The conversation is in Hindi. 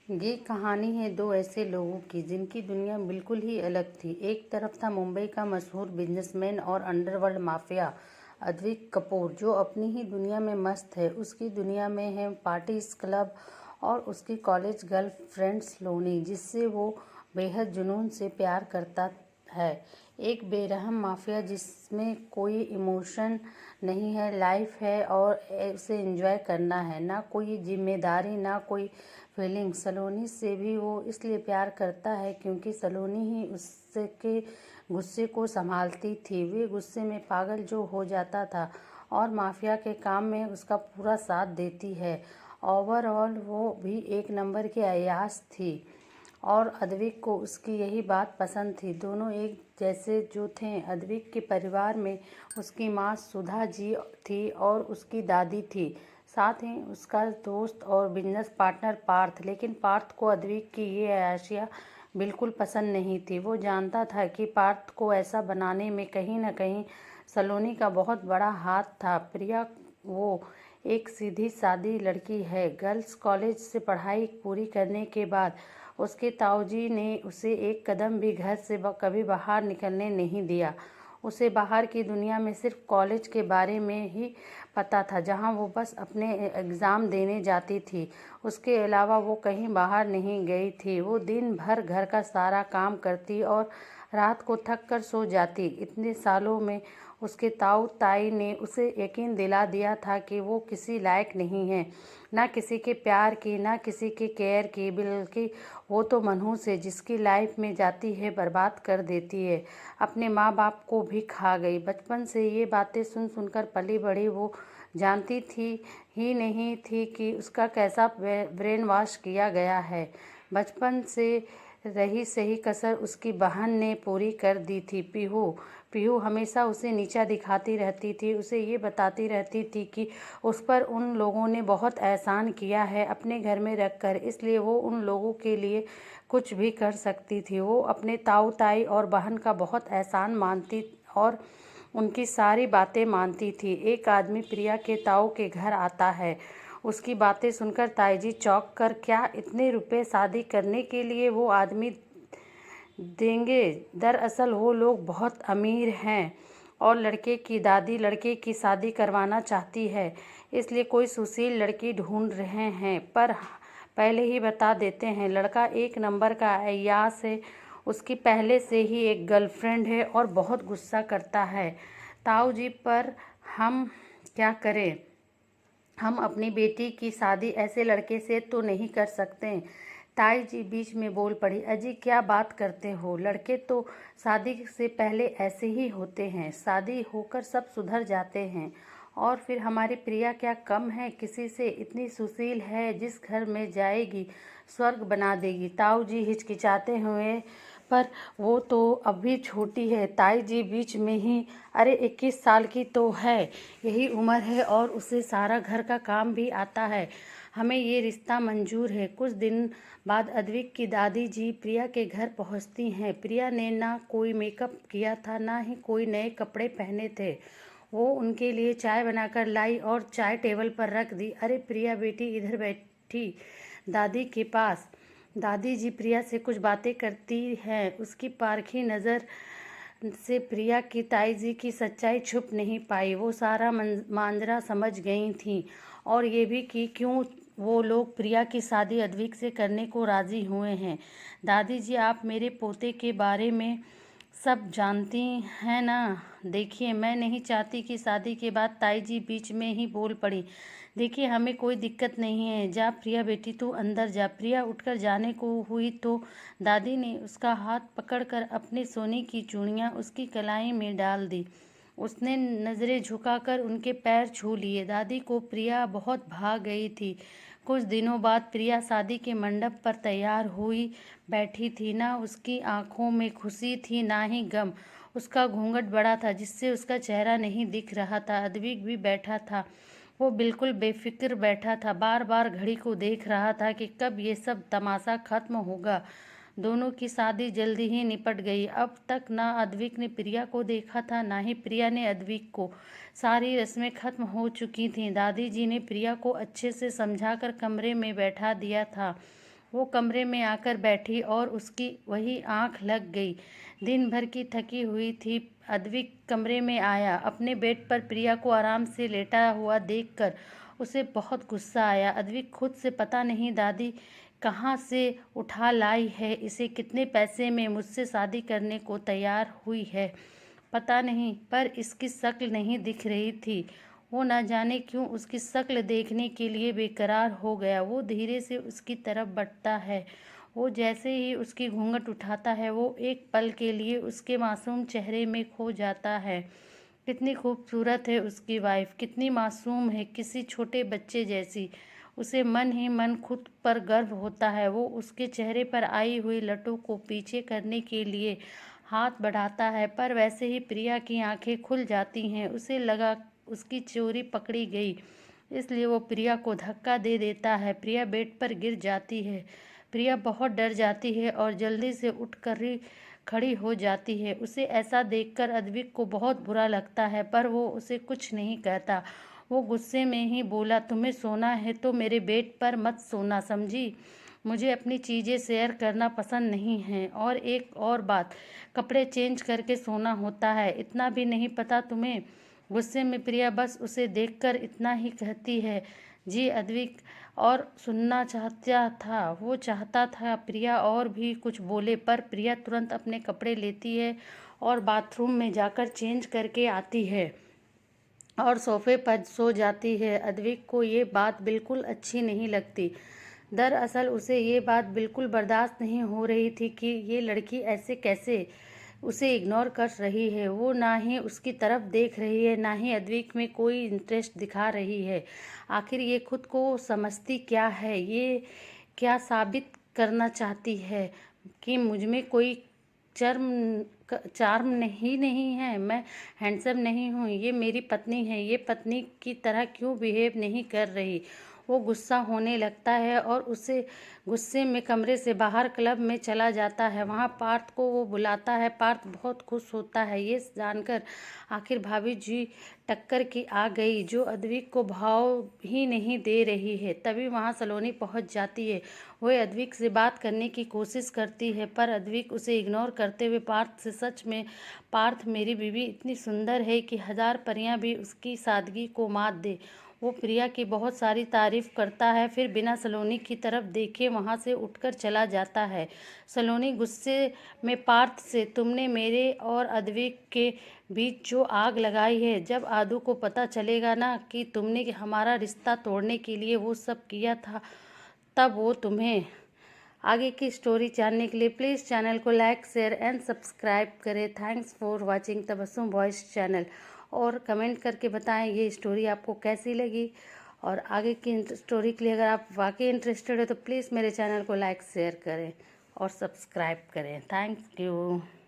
ये कहानी है दो ऐसे लोगों की जिनकी दुनिया बिल्कुल ही अलग थी। एक तरफ था मुंबई का मशहूर बिजनेसमैन और अंडरवर्ल्ड माफिया अद्विक कपूर, जो अपनी ही दुनिया में मस्त है। उसकी दुनिया में है पार्टीज, क्लब और उसकी कॉलेज गर्लफ्रेंड सलोनी, जिससे वो बेहद जुनून से प्यार करता है। एक बेरहम माफिया जिसमें कोई इमोशन नहीं है, लाइफ है और उसे एंजॉय करना है, ना कोई जिम्मेदारी ना कोई फीलिंग। सलोनी से भी वो इसलिए प्यार करता है क्योंकि सलोनी ही उसके गुस्से को संभालती थी। वे गुस्से में पागल जो हो जाता था और माफिया के काम में उसका पूरा साथ देती है। ओवरऑल वो भी एक नंबर की अय्याश थी और अद्विक को उसकी यही बात पसंद थी। दोनों एक जैसे जो थे। अद्विक के परिवार में उसकी माँ सुधा जी थी और उसकी दादी थी, साथ ही उसका दोस्त और बिजनेस पार्टनर पार्थ। लेकिन पार्थ को अद्विक की ये अय्याशियाँ बिल्कुल पसंद नहीं थी। वो जानता था कि पार्थ को ऐसा बनाने में कहीं न कहीं सलोनी का बहुत बड़ा हाथ था। प्रिया वो एक सीधी सादी लड़की है। गर्ल्स कॉलेज से पढ़ाई पूरी करने के बाद उसके ताऊजी ने उसे एक कदम भी घर से कभी बाहर निकलने नहीं दिया। उसे बाहर की दुनिया में सिर्फ कॉलेज के बारे में ही पता था, जहां वो बस अपने एग्ज़ाम देने जाती थी। उसके अलावा वो कहीं बाहर नहीं गई थी। वो दिन भर घर का सारा काम करती और रात को थक कर सो जाती। इतने सालों में उसके ताऊ ताई ने उसे यकीन दिला दिया था कि वो किसी लायक नहीं है, ना किसी के प्यार की, ना किसी के केयर की, बल्कि वो तो मनहूस है जिसकी लाइफ में जाती है बर्बाद कर देती है। अपने माँ बाप को भी खा गई। बचपन से ये बातें सुन सुनकर पली बड़ी वो जानती थी ही नहीं थी कि उसका कैसा ब्रेन वॉश किया गया है। बचपन से रही सही कसर उसकी बहन ने पूरी कर दी थी। पीहू पीहू हमेशा उसे नीचा दिखाती रहती थी। उसे ये बताती रहती थी कि उस पर उन लोगों ने बहुत एहसान किया है अपने घर में रखकर, इसलिए वो उन लोगों के लिए कुछ भी कर सकती थी। वो अपने ताऊ ताई और बहन का बहुत एहसान मानती और उनकी सारी बातें मानती थी। एक आदमी प्रिया के ताऊ के घर आता है। उसकी बातें सुनकर ताईजी चौंक कर, क्या इतने रुपए शादी करने के लिए वो आदमी देंगे? दरअसल वो लोग बहुत अमीर हैं और लड़के की दादी लड़के की शादी करवाना चाहती है, इसलिए कोई सुशील लड़की ढूंढ रहे हैं। पर पहले ही बता देते हैं, लड़का एक नंबर का अय्याश है। उसकी पहले से ही एक गर्लफ्रेंड है और बहुत गुस्सा करता है ताऊ जी पर। हम क्या करें? हम अपनी बेटी की शादी ऐसे लड़के से तो नहीं कर सकते। ताई जी बीच में बोल पड़ी, अजी क्या बात करते हो? लड़के तो शादी से पहले ऐसे ही होते हैं, शादी होकर सब सुधर जाते हैं। और फिर हमारी प्रिया क्या कम है किसी से? इतनी सुशील है, जिस घर में जाएगी स्वर्ग बना देगी। ताऊ जी हिचकिचाते हुए, पर वो तो अभी छोटी है। ताई जी बीच में ही, अरे 21 साल की तो है, यही उम्र है और उसे सारा घर का काम भी आता है। हमें ये रिश्ता मंजूर है। कुछ दिन बाद अद्विक की दादी जी प्रिया के घर पहुंचती हैं। प्रिया ने ना कोई मेकअप किया था, ना ही कोई नए कपड़े पहने थे। वो उनके लिए चाय बनाकर लाई और चाय टेबल पर रख दी। अरे प्रिया बेटी, इधर बैठी दादी के पास। दादी जी प्रिया से कुछ बातें करती हैं। उसकी पारखी नज़र से प्रिया की ताई जी की सच्चाई छुप नहीं पाई। वो सारा मांजरा समझ गई थी और ये भी कि क्यों वो लोग प्रिया की शादी अद्विक से करने को राज़ी हुए हैं। दादी जी, आप मेरे पोते के बारे में सब जानती हैं ना? देखिए, मैं नहीं चाहती कि शादी के बाद, ताई जी बीच में ही बोल पड़ी। देखिए, हमें कोई दिक्कत नहीं है। जा प्रिया बेटी, तू अंदर जा। प्रिया उठकर जाने को हुई तो दादी ने उसका हाथ पकड़कर अपने सोने की चूड़ियाँ उसकी कलाई में डाल दी। उसने नज़रें झुकाकर उनके पैर छू लिए। दादी को प्रिया बहुत भा गई थी। कुछ दिनों बाद प्रिया शादी के मंडप पर तैयार हुई बैठी थी। ना उसकी आंखों में खुशी थी, ना ही गम। उसका घूंघट बड़ा था जिससे उसका चेहरा नहीं दिख रहा था। अद्विक भी बैठा था। वो बिल्कुल बेफिक्र बैठा था, बार बार घड़ी को देख रहा था कि कब ये सब तमाशा खत्म होगा। दोनों की शादी जल्दी ही निपट गई। अब तक ना अद्विक ने प्रिया को देखा था, ना ही प्रिया ने अद्विक को। सारी रस्में खत्म हो चुकी थीं। दादी जी ने प्रिया को अच्छे से समझाकर कमरे में बैठा दिया था वो कमरे में आकर बैठी और उसकी वही आंख लग गई। दिन भर की थकी हुई थी। अद्विक कमरे में आया। अपने बेड पर प्रिया को आराम से लेटा हुआ देखकर उसे बहुत गुस्सा आया। अद्विक खुद से पता नहीं दादी कहाँ से उठा लाई है, इसे कितने पैसे में मुझसे शादी करने को तैयार हुई है पता नहीं, पर इसकी शक्ल नहीं दिख रही थी। वो न जाने क्यों उसकी शक्ल देखने के लिए बेकरार हो गया। वो धीरे से उसकी तरफ बढ़ता है। वो जैसे ही उसकी घूंघट उठाता है वो एक पल के लिए उसके मासूम चेहरे में खो जाता है। कितनी खूबसूरत है उसकी वाइफ, कितनी मासूम है, किसी छोटे बच्चे जैसी। उसे मन ही मन खुद पर गर्व होता है। वो उसके चेहरे पर आई हुई लटों को पीछे करने के लिए हाथ बढ़ाता है, पर वैसे ही प्रिया की आंखें खुल जाती हैं। उसे लगा उसकी चोरी पकड़ी गई, इसलिए वो प्रिया को धक्का दे देता है। प्रिया बेड पर गिर जाती है। प्रिया बहुत डर जाती है और जल्दी से उठकर खड़ी हो जाती है। उसे ऐसा देखकर अद्विक को बहुत बुरा लगता है, पर वो उसे कुछ नहीं कहता। वो गुस्से में ही बोला, तुम्हें सोना है तो मेरे बेड पर मत सोना, समझी? मुझे अपनी चीज़ें शेयर करना पसंद नहीं है। और एक और बात, कपड़े चेंज करके सोना होता है, इतना भी नहीं पता तुम्हें? गुस्से में प्रिया बस उसे देखकर इतना ही कहती है। जी अद्विक और सुनना चाहता था। वो चाहता था प्रिया और भी कुछ बोले, पर प्रिया तुरंत अपने कपड़े लेती है और बाथरूम में जाकर चेंज करके आती है और सोफे पर सो जाती है। अद्विक को ये बात बिल्कुल अच्छी नहीं लगती। दरअसल उसे ये बात बिल्कुल बर्दाश्त नहीं हो रही थी कि ये लड़की ऐसे कैसे उसे इग्नोर कर रही है। वो ना ही उसकी तरफ देख रही है, ना ही अद्विक में कोई इंटरेस्ट दिखा रही है। आखिर ये खुद को समझती क्या है? ये क्या साबित करना चाहती है कि मुझमें कोई चार्म नहीं है, मैं हैंडसम नहीं हूँ, ये मेरी पत्नी है, ये पत्नी की तरह क्यों बिहेव नहीं कर रही? वो गुस्सा होने लगता है और उसे गुस्से में कमरे से बाहर क्लब में चला जाता है। वहाँ पार्थ को वो बुलाता है। पार्थ बहुत खुश होता है ये जानकर आखिर भाभी जी टक्कर की आ गई, जो अद्विक को भाव ही नहीं दे रही है। तभी वहाँ सलोनी पहुँच जाती है। वह अद्विक से बात करने की कोशिश करती है, पर अद्विक उसे इग्नोर करते हुए पार्थ से, सच में पार्थ, मेरी बीवी इतनी सुंदर है कि 1000 परियां भी उसकी सादगी को मात दे। वो प्रिया की बहुत सारी तारीफ करता है, फिर बिना सलोनी की तरफ देखे वहाँ से उठकर चला जाता है। सलोनी गुस्से में पार्थ से, तुमने मेरे और अद्विक के बीच जो आग लगाई है, जब आदू को पता चलेगा ना कि तुमने हमारा रिश्ता तोड़ने के लिए वो सब किया था, तब वो तुम्हें। आगे की स्टोरी जानने के लिए प्लीज़ चैनल को लाइक, शेयर एंड सब्सक्राइब करें। Thanks for watching Tabassum voice channel. और कमेंट करके बताएं ये स्टोरी आपको कैसी लगी। और आगे की स्टोरी के लिए अगर आप वाकई इंटरेस्टेड हो तो प्लीज़ मेरे चैनल को लाइक, शेयर करें और सब्सक्राइब करें। Thank you.